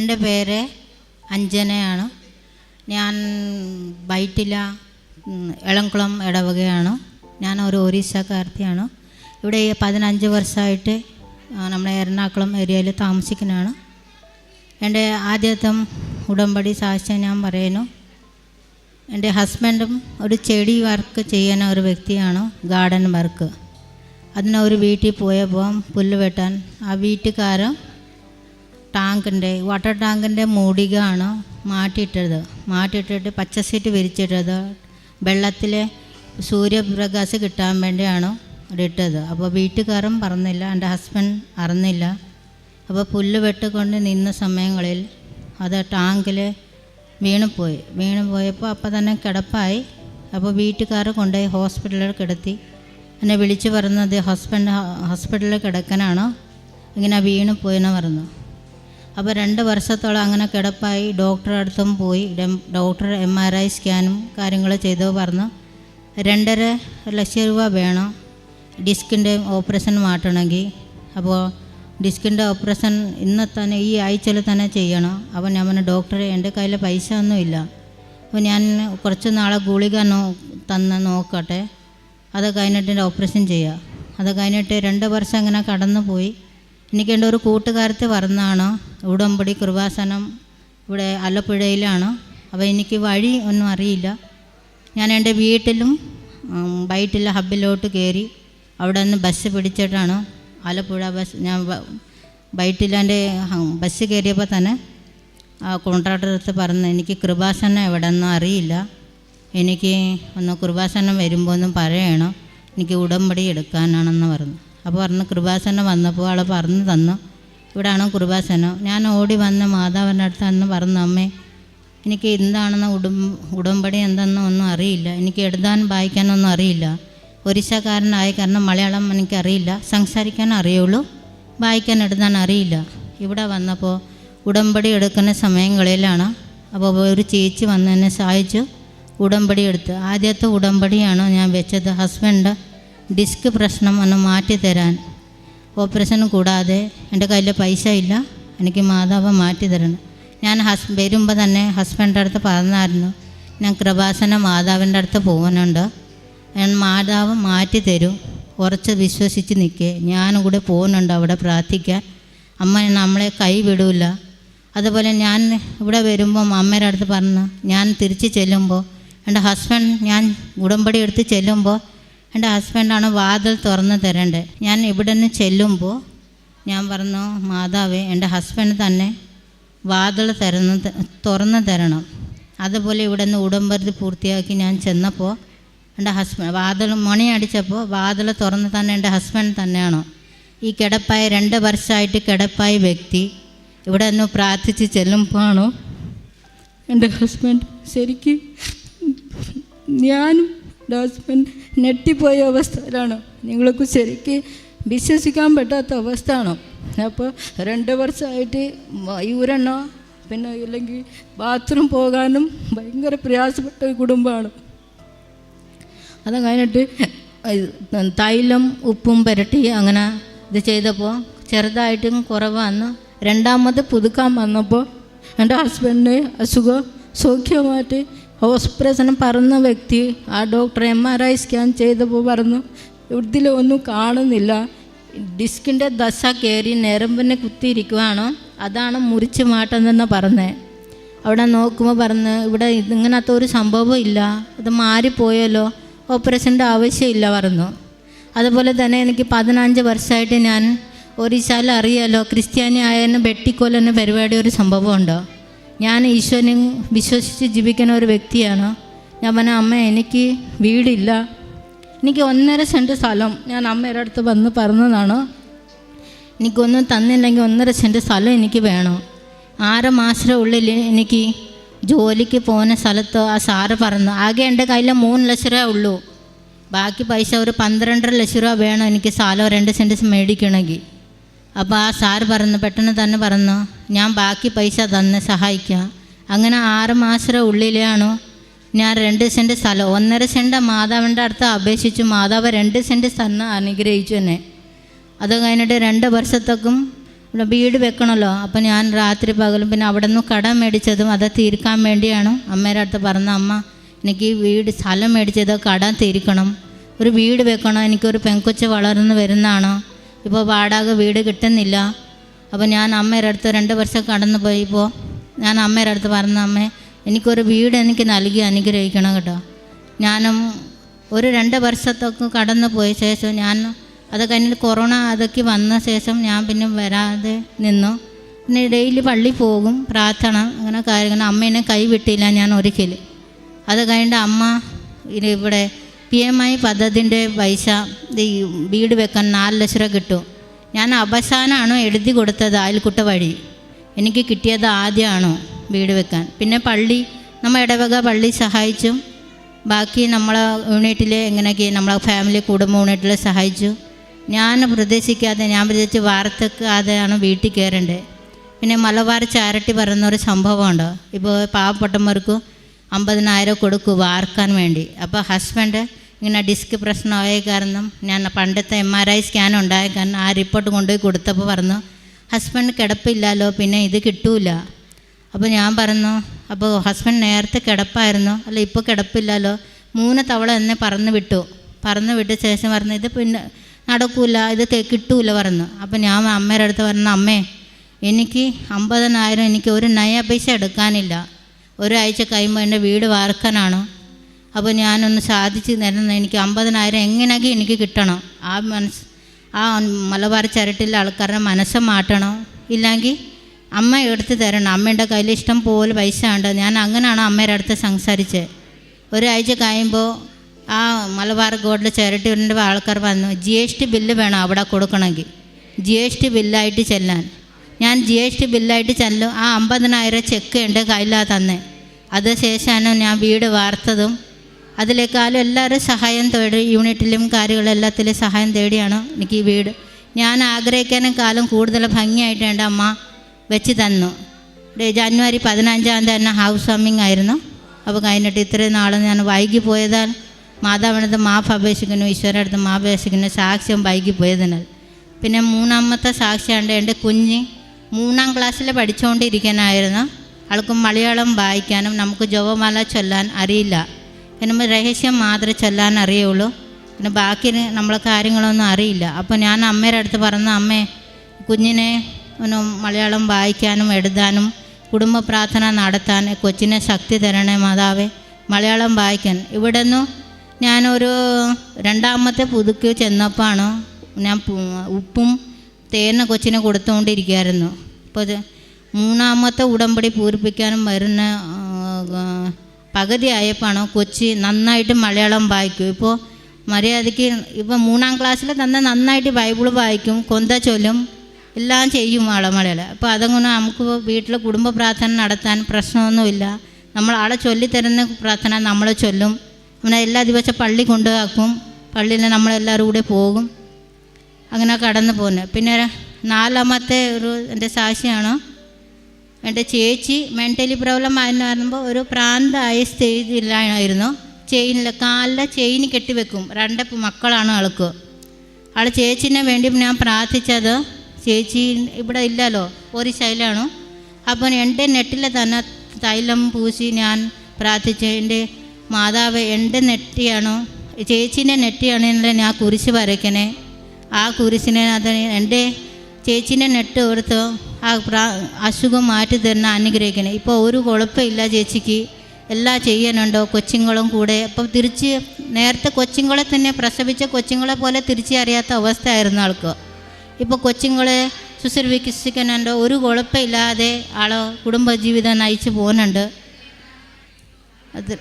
എൻ്റെ പേര് അഞ്ജനയാണ്. ഞാൻ വൈറ്റില എളംകുളം ഇടവകയാണ്. ഞാൻ ഒരു ഒറീസക്കാരത്തിയാണ്. ഇവിടെ 15 വർഷമായിട്ട് നമ്മുടെ എറണാകുളം ഏരിയയിൽ താമസിക്കുന്നതാണ്. എൻ്റെ ആദ്യത്തെ ഉടമ്പടി സാക്ഷ്യം ഞാൻ പറയുന്നു. എൻ്റെ ഹസ്ബൻഡും ഒരു ചെടി വർക്ക് ചെയ്യുന്ന ഒരു വ്യക്തിയാണ്, ഗാർഡൻ വർക്ക്. അതിന് ഒരു വീട്ടിൽ പോയപ്പോൾ പുല്ല് വെട്ടാൻ ആ വീട്ടുകാരൻ വാട്ടർ ടാങ്കിൻ്റെ മൂടികയാണ് മാറ്റിയിട്ടിട്ട് പച്ച സീറ്റ് വിരിച്ചിട്ടത് വെള്ളത്തിലെ സൂര്യപ്രകാശം കിട്ടാൻ വേണ്ടിയാണ് ഇട്ടത്. അപ്പോൾ വീട്ടുകാരൻ പറഞ്ഞില്ല, എൻ്റെ ഹസ്ബൻഡ് അറിഞ്ഞില്ല. അപ്പോൾ പുല്ല് വെട്ടിക്കൊണ്ട് നിന്ന സമയങ്ങളിൽ അത് ടാങ്കിൽ വീണുപോയപ്പോൾ അപ്പം തന്നെ കിടപ്പായി. അപ്പോൾ വീട്ടുകാർ കൊണ്ടുപോയി ഹോസ്പിറ്റലിൽ കിടത്തി. എന്നെ വിളിച്ച് പറഞ്ഞത് ഹോസ്പിറ്റലിൽ കിടക്കാനാണ്, ഇങ്ങനെ വീണുപോയെന്ന് പറഞ്ഞു. അപ്പോൾ 2 വർഷത്തോളം അങ്ങനെ കിടപ്പായി. ഡോക്ടറുടെ അടുത്തും പോയി. ഡോക്ടർ MRI സ്കാനും കാര്യങ്ങൾ ചെയ്തു പറഞ്ഞു 2.5 ലക്ഷം രൂപ വേണം ഡിസ്കിൻ്റെ ഓപ്പറേഷൻ മാറ്റണമെങ്കിൽ. അപ്പോൾ ഡിസ്കിൻ്റെ ഓപ്പറേഷൻ ഈ ആഴ്ചയിൽ തന്നെ ചെയ്യണം. അപ്പോൾ ഞാൻ പറഞ്ഞു, ഡോക്ടറെ എൻ്റെ കയ്യിൽ പൈസ ഒന്നുമില്ല, അപ്പോൾ ഞാൻ കുറച്ച് നാളെ ഗുളിക നോക്കട്ടെ, അത് കഴിഞ്ഞിട്ട് ഓപ്പറേഷൻ ചെയ്യുക. അത് കഴിഞ്ഞിട്ട് 2 വർഷം അങ്ങനെ കടന്നു പോയി. എനിക്ക് എൻ്റെ ഒരു കൂട്ടുകാരത്തെ പറഞ്ഞാണ് ഉടമ്പടി കൃപാസനം ഇവിടെ ആലപ്പുഴയിലാണ്. അപ്പോൾ എനിക്ക് വഴി ഒന്നും അറിയില്ല. ഞാൻ എൻ്റെ വീട്ടിലും വൈറ്റില ഹബ്ബിലോട്ട് കയറി അവിടെ നിന്ന് ബസ് പിടിച്ചിട്ടാണ് ആലപ്പുഴ ബസ്. ഞാൻ വൈറ്റിലാൻ്റെ ബസ് കയറിയപ്പോൾ തന്നെ ആ കോൺട്രാക്ടർ അടുത്ത് പറഞ്ഞു, എനിക്ക് കൃപാസനം എവിടെ ഒന്നും അറിയില്ല, എനിക്ക് ഒന്ന് കൃപാസനം വരുമ്പോൾ ഒന്നും പറയണം, എനിക്ക് ഉടമ്പടി എടുക്കാനാണെന്ന് പറഞ്ഞു. അപ്പോൾ പറഞ്ഞു കൃപാസനം വന്നപ്പോൾ ആൾ പറഞ്ഞു തന്നു, ഇവിടെയാണ് കൃപാസനം. ഞാൻ ഓടി വന്ന മാതാവിൻ്റെ അടുത്ത് അന്ന് പറഞ്ഞു, അമ്മേ എനിക്ക് എന്താണെന്ന് ഉടമ്പടി എന്തെന്ന് ഒന്നും അറിയില്ല, എനിക്ക് എഴുതാൻ വായിക്കാനൊന്നും അറിയില്ല, ഒറീസക്കാരനായ കാരണം മലയാളം എനിക്കറിയില്ല, സംസാരിക്കാൻ അറിയുള്ളൂ, വായിക്കാൻ എഴുതാൻ അറിയില്ല. ഇവിടെ വന്നപ്പോൾ ഉടമ്പടി എടുക്കുന്ന സമയങ്ങളിലാണ്. അപ്പോൾ ഒരു ചേച്ചി വന്ന് എന്നെ സഹായിച്ചു, ഉടമ്പടി എടുത്ത്. ആദ്യത്തെ ഉടമ്പടിയാണ് ഞാൻ വെച്ചത്. ഹസ്ബൻഡ് ഡിസ്ക് പ്രശ്നം ഒന്ന് മാറ്റിത്തരാൻ, ഓപ്പറേഷൻ കൂടാതെ എൻ്റെ കയ്യിൽ പൈസ ഇല്ല, എനിക്ക് മാതാവ് മാറ്റിത്തരണം. ഞാൻ വരുമ്പോൾ തന്നെ ഹസ്ബൻഡിൻ്റെ അടുത്ത് പറഞ്ഞായിരുന്നു, ഞാൻ കൃപാസന മാതാവിൻ്റെ അടുത്ത് പോകുന്നുണ്ട്, ഞാൻ മാതാവ് മാറ്റിത്തരും, കുറച്ച് വിശ്വസിച്ച് നിൽക്കേ, ഞാനും കൂടെ പോകുന്നുണ്ട് അവിടെ പ്രാർത്ഥിക്കാൻ, അമ്മ നമ്മളെ കൈ വിടില്ല. അതുപോലെ ഞാൻ ഇവിടെ വരുമ്പോൾ അമ്മയുടെ അടുത്ത് പറഞ്ഞു, ഞാൻ തിരിച്ച് ചെല്ലുമ്പോൾ എൻ്റെ ഹസ്ബൻഡ്, ഞാൻ ഉടമ്പടി എടുത്ത് ചെല്ലുമ്പോൾ എൻ്റെ ഹസ്ബൻഡാണ് വാതിൽ തുറന്ന് തരേണ്ടത്. ഞാൻ ഇവിടെ നിന്ന് ചെല്ലുമ്പോൾ ഞാൻ പറഞ്ഞു, മാതാവേ എൻ്റെ ഹസ്ബൻഡ് തന്നെ വാതിൽ തുറന്ന് തരണം. അതുപോലെ ഇവിടെ നിന്ന് ഉടമ്പടി പൂർത്തിയാക്കി ഞാൻ ചെന്നപ്പോൾ എൻ്റെ ഹസ്ബൻഡ് വാതിൽ മണി അടിച്ചപ്പോൾ വാതിൽ തുറന്ന് തന്നെ എൻ്റെ ഹസ്ബൻഡ് തന്നെയാണോ ഈ കിടപ്പായ 2 വർഷമായിട്ട് കിടപ്പായ വ്യക്തി ഇവിടെ നിന്ന് പ്രാർത്ഥിച്ച് ചെല്ലുമ്പോഴാണോ എൻ്റെ ഹസ്ബൻഡ് ശരിക്കും ഞാനും എൻ്റെ ഹസ്ബൻഡ് ഞെട്ടിപ്പോയ അവസ്ഥയിലാണ്. നിങ്ങൾക്ക് ശരിക്കും വിശ്വസിക്കാൻ പറ്റാത്ത അവസ്ഥയാണോ? അപ്പോൾ 2 വർഷമായിട്ട് യൂരണോ പിന്നെ ഇല്ലെങ്കിൽ ബാത്റൂം പോകാനും ഭയങ്കര പ്രയാസപ്പെട്ട ഒരു കുടുംബമാണ്. അത് കഴിഞ്ഞിട്ട് തൈലം ഉപ്പും പുരട്ടി അങ്ങനെ ഇത് ചെയ്തപ്പോൾ ചെറുതായിട്ടും കുറവ് വന്നു. 2ാമത് പുതുക്കാൻ വന്നപ്പോൾ എൻ്റെ ഹസ്ബൻഡിന് അസുഖം സൗഖ്യമായിട്ട് ഓപ്പറേഷനും പറഞ്ഞ വ്യക്തി ആ ഡോക്ടർ MRI സ്കാൻ ചെയ്തപ്പോൾ പറഞ്ഞു, ഇതിലൊന്നും കാണുന്നില്ല, ഡിസ്കിൻ്റെ ദശ കയറി ഞരമ്പിനെ കുത്തിയിരിക്കുകയാണോ, അതാണ് മുറിച്ച് മാറ്റുന്നതെന്ന് പറഞ്ഞത്. അവിടെ നോക്കുമ്പോൾ പറഞ്ഞ്, ഇവിടെ ഇങ്ങനത്തെ ഒരു സംഭവം ഇല്ല, ഇത് മാറിപ്പോയല്ലോ, ഓപ്പറേഷൻ്റെ ആവശ്യമില്ല പറഞ്ഞു. അതുപോലെ തന്നെ എനിക്ക് 15 വർഷമായിട്ട് ഞാൻ ഒറീസയിൽ അറിയാലോ, ക്രിസ്ത്യാനി ആയതിന് വെട്ടിക്കൊല്ലുന്ന പരിപാടി ഒരു സംഭവമുണ്ടോ. ഞാൻ ഈശ്വരനെ വിശ്വസിച്ച് ജീവിക്കുന്ന ഒരു വ്യക്തിയാണ്. ഞാൻ പറഞ്ഞ, അമ്മ എനിക്ക് വീടില്ല, എനിക്ക് 1.5 സെൻറ്റ് സ്ഥലം, ഞാൻ അമ്മയുടെ അടുത്ത് വന്ന് പറഞ്ഞതാണ്, എനിക്കൊന്നും തന്നില്ലെങ്കിൽ 1.5 സെൻറ്റ് സ്ഥലം എനിക്ക് വേണം. 6 മാസത്തിനുള്ളിൽ എനിക്ക് ജോലിക്ക് പോകുന്ന സ്ഥലത്ത് ആ സാറ് പറഞ്ഞു, ആകെ എൻ്റെ കയ്യിൽ 3 ലക്ഷം രൂപ ഉള്ളൂ, ബാക്കി പൈസ ഒരു 12.5 ലക്ഷം രൂപ വേണം എനിക്ക് സ്ഥലം 2 സെൻറ്റ് മേടിക്കണമെങ്കിൽ. അപ്പോൾ ആ സാറ് പറഞ്ഞു, പെട്ടെന്ന് തന്നെ പറഞ്ഞു, ഞാൻ ബാക്കി പൈസ തന്ന് സഹായിക്കാം. അങ്ങനെ 6 മാസത്തിൻ്റെ ഉള്ളിലാണ് ഞാൻ 2 സെൻറ്റ് സ്ഥലം, 1.5 സെൻറ്റ് മാതാവിൻ്റെ അടുത്ത് അപേക്ഷിച്ചു. മാതാവ് 2 സെൻറ്റ് സ്ഥലം അനുഗ്രഹിച്ചു എന്നെ. അത് കഴിഞ്ഞിട്ട് 2 വർഷത്തേക്കും ഇവിടെ വീട് വെക്കണമല്ലോ. അപ്പം ഞാൻ രാത്രി പകലും പിന്നെ അവിടെ നിന്ന് കടം മേടിച്ചതും അത് തീർക്കാൻ വേണ്ടിയാണ് അമ്മയുടെ അടുത്ത് പറഞ്ഞ, അമ്മ എനിക്ക് വീട് സ്ഥലം മേടിച്ചത് കടം തീർക്കണം, ഒരു വീട് വെക്കണം, എനിക്കൊരു പെൺകൊച്ച് വളർന്ന് വരുന്നതാണ്, ഇപ്പോൾ വാടക വീട് കിട്ടുന്നില്ല. അപ്പോൾ ഞാൻ അമ്മയുടെ അടുത്ത് 2 വർഷം കടന്നു പോയിപ്പോൾ ഞാൻ അമ്മയുടെ അടുത്ത് പറഞ്ഞ, അമ്മേ എനിക്കൊരു വീട് എനിക്ക് നൽകി അനുഗ്രഹിക്കണം കേട്ടോ. ഞാനും ഒരു 2 വർഷത്തൊക്കെ കടന്നു പോയ ശേഷം ഞാൻ അത് കഴിഞ്ഞിട്ട് കൊറോണ അതൊക്കെ വന്ന ശേഷം ഞാൻ പിന്നെ വരാതെ നിന്നു. പിന്നെ ഡെയിലി പള്ളി പോകും, പ്രാർത്ഥന അങ്ങനെ കാര്യങ്ങൾ. അമ്മേനെ കൈവിട്ടില്ല ഞാൻ ഒരിക്കലും. അത് കഴിഞ്ഞിട്ട് അമ്മ ഇവിടെ PMI പദ്ധതിൻ്റെ പൈസ ഈ വീട് വെക്കാൻ 4 ലക്ഷം രൂപ കിട്ടും. ഞാൻ അവസാനമാണോ എഴുതി കൊടുത്തത് അയൽക്കൂട്ട വഴി, എനിക്ക് കിട്ടിയത് ആദ്യമാണോ വീട് വെക്കാൻ. പിന്നെ പള്ളി നമ്മൾ ഇടവക പള്ളി സഹായിച്ചു, ബാക്കി നമ്മളെ യൂണിറ്റിൽ എങ്ങനെയൊക്കെ നമ്മളെ ഫാമിലി കുടുംബ യൂണിറ്റിൽ സഹായിച്ചു. ഞാൻ പ്രതീക്ഷിക്കാതെ ഞാൻ വിചാരിച്ച് വാർത്തക്കാതെയാണ് വീട്ടിൽ കയറേണ്ടത്. പിന്നെ മലബാർ ചാരിറ്റി പറയുന്നൊരു സംഭവമുണ്ട്. ഇപ്പോൾ പാവപ്പെട്ടവർക്ക് 50,000 കൊടുക്കും വാർക്കാൻ വേണ്ടി. അപ്പോൾ ഹസ്ബൻഡ് ഇങ്ങനെ ഡിസ്ക് പ്രശ്നമായ കാരണം ഞാൻ പണ്ടത്തെ MRI സ്കാൻ ഉണ്ടായ കാരണം ആ റിപ്പോർട്ട് കൊണ്ടുപോയി കൊടുത്തപ്പോൾ പറഞ്ഞു, ഹസ്ബൻഡ് കിടപ്പില്ലല്ലോ, പിന്നെ ഇത് കിട്ടൂല. അപ്പോൾ ഞാൻ പറഞ്ഞു, അപ്പോൾ ഹസ്ബൻഡ് നേരത്തെ കിടപ്പായിരുന്നു, അല്ല ഇപ്പോൾ കിടപ്പില്ലല്ലോ, 3 തവണ എന്നെ പറന്ന് വിട്ട ശേഷം പറഞ്ഞു, ഇത് പിന്നെ നടക്കൂല, ഇത് കിട്ടൂല പറഞ്ഞു. അപ്പോൾ ഞാൻ അമ്മയുടെ അടുത്ത് പറഞ്ഞു, അമ്മേ എനിക്ക് 50,000 എനിക്ക് ഒരു നയ പൈസ എടുക്കാനില്ല, ഒരാഴ്ച കഴിയുമ്പോൾ എൻ്റെ വീട് വാർക്കാനാണ്. അപ്പോൾ ഞാനൊന്ന് സാധിച്ച് തരുന്ന എനിക്ക് 50,000 എങ്ങനെയൊക്കെ എനിക്ക് കിട്ടണം. ആ മലബാർ ചാരിറ്റിയിലെ ആൾക്കാരുടെ മനസ്സ് മാറ്റണം, ഇല്ലെങ്കിൽ അമ്മ എടുത്ത് തരണം. അമ്മയുടെ കയ്യിൽ ഇഷ്ടം പോലെ പൈസ ഉണ്ട്. ഞാൻ അങ്ങനെയാണ് അമ്മയുടെ അടുത്ത് സംസാരിച്ചത്. ഒരാഴ്ച കഴിയുമ്പോൾ ആ മലബാർ ഗോൾഡ് ചാരിറ്റിയുടെ ആൾക്കാർ വന്നു, GST ബില്ല് വേണം അവിടെ കൊടുക്കണമെങ്കിൽ, GST ബില്ലായിട്ട് ചെല്ലാൻ. ഞാൻ GST ബില്ലായിട്ട് ചെല്ലും. ആ 50,000 ചെക്ക് എൻ്റെ കയ്യിലാണ് തന്നെ. അത് ശേഷമാണ് ഞാൻ വീട് വാർത്തതും. അതിലേക്കാളും എല്ലാവരും സഹായം തേടി, യൂണിറ്റിലും കാര്യങ്ങളും എല്ലാത്തിലും സഹായം തേടിയാണ് എനിക്ക് ഈ വീട് ഞാൻ ആഗ്രഹിക്കാനേക്കാളും കൂടുതൽ ഭംഗിയായിട്ട് എൻ്റെ അമ്മ വെച്ച് തന്നു. ജനുവരി 15-ാം തീയതി തന്നെ ഹൗസ് വാമിങ് ആയിരുന്നു. അപ്പോൾ കഴിഞ്ഞിട്ട് ഇത്രയും നാൾ ഞാൻ വൈകി പോയതാൽ മാതാവിനടുത്ത് മാഫ് അപേക്ഷിക്കുന്നു, ഈശ്വരൻ്റെ അടുത്ത് മാഫ് അപേക്ഷിക്കുന്നു, സാക്ഷ്യം വൈകി പോയതിനാൽ. പിന്നെ 3ാമത്തെ സാക്ഷ്യമുണ്ട്. എൻ്റെ കുഞ്ഞ് 3ാം ക്ലാസ്സിൽ പഠിച്ചുകൊണ്ടിരിക്കാനായിരുന്നു. ആൾക്കും മലയാളം വായിക്കാനും നമുക്ക് ജപമാല ചൊല്ലാൻ അറിയില്ല. നമ്മൾ രഹസ്യം മാത്രമേ ചൊല്ലാൻ അറിയുള്ളൂ, പിന്നെ ബാക്കി നമ്മളെ കാര്യങ്ങളൊന്നും അറിയില്ല. അപ്പോൾ ഞാൻ അമ്മയുടെ അടുത്ത് പറഞ്ഞു, അമ്മേ കുഞ്ഞിനെ മലയാളം വായിക്കാനും എഴുതാനും കുടുംബ പ്രാർത്ഥന നടത്താൻ കൊച്ചിനെ ശക്തി തരണേ മാതാവേ, മലയാളം വായിക്കാൻ. ഇവിടെ നിന്ന് ഞാനൊരു 2ാമത്തെ പുതുക്കി ചെന്നപ്പോഴാണ് ഞാൻ ഉപ്പും തേന കൊച്ചിനെ കൊടുത്തുകൊണ്ടിരിക്കുകയായിരുന്നു. അപ്പോൾ 3ാമത്തെ ഉടമ്പടി പൂരിപ്പിക്കാനും വരുന്ന പകുതി ആയപ്പോഴാണ് കൊച്ചി നന്നായിട്ട് മലയാളം വായിക്കും. ഇപ്പോൾ മര്യാദയ്ക്ക് ഇപ്പോൾ 3ാം ക്ലാസ്സിൽ തന്നെ നന്നായിട്ട് ബൈബിൾ വായിക്കും, കൊന്ത ചൊല്ലും, എല്ലാം ചെയ്യും മലയാളം. അപ്പോൾ അതങ്ങനെ നമുക്ക് വീട്ടിൽ കുടുംബ പ്രാർത്ഥന നടത്താൻ പ്രശ്നമൊന്നുമില്ല. നമ്മൾ ആളെ ചൊല്ലിത്തരുന്ന പ്രാർത്ഥന നമ്മൾ ചൊല്ലും. അങ്ങനെ എല്ലാ ദിവസവും പള്ളി കൊണ്ടുപോക്കും, പള്ളിയിൽ നമ്മളെല്ലാവരും കൂടെ പോകും, അങ്ങനെ കടന്നു പോകുന്നത്. പിന്നെ 4ാമത്തെ ഒരു എൻ്റെ സാക്ഷിയാണ്. എൻ്റെ ചേച്ചി മെൻ്റലി പ്രോബ്ലം ആയെന്ന് പറയുമ്പോൾ ഒരു പ്രാന്തായ സ്റ്റേജിലായിരുന്നു. കാലിലെ ചെയിൻ കെട്ടിവെക്കും. 2 മക്കളാണ് ആൾക്ക്. ചേച്ചീനെ വേണ്ടി ഞാൻ പ്രാർത്ഥിച്ചത്, ചേച്ചി ഇവിടെ ഇല്ലല്ലോ, ഒരു ശൈലാണ്. അപ്പോൾ എൻ്റെ നെറ്റിൽ തന്നെ തൈലം പൂശി ഞാൻ പ്രാർത്ഥിച്ച്, എൻ്റെ മാതാവ് എൻ്റെ നെറ്റിയാണോ ചേച്ചീൻ്റെ നെറ്റിയാണെങ്കിലും ഞാൻ കുരിശ് വരയ്ക്കണേ. ആ കുരിശിനെ എൻ്റെ ചേച്ചീൻ്റെ നെറ്റ് എടുത്ത് ആ അസുഖം മാറ്റി തരുന്ന അനുഗ്രഹിക്കണേ. ഇപ്പോൾ ഒരു കുഴപ്പമില്ല ചേച്ചിക്ക്, എല്ലാം ചെയ്യാനുണ്ടോ കൊച്ചുങ്ങളും കൂടെ. അപ്പോൾ നേരത്തെ കൊച്ചുങ്ങളെ തന്നെ പ്രസവിച്ച കൊച്ചുങ്ങളെ പോലെ തിരിച്ചറിയാത്ത അവസ്ഥയായിരുന്നു ആൾക്ക്. ഇപ്പോൾ കൊച്ചുങ്ങളെ ശുശ്രൂഷിക്കാനുണ്ടോ, ഒരു കുഴപ്പമില്ലാതെ ആൾ കുടുംബജീവിതം നയിച്ചു പോകുന്നുണ്ട്. അത്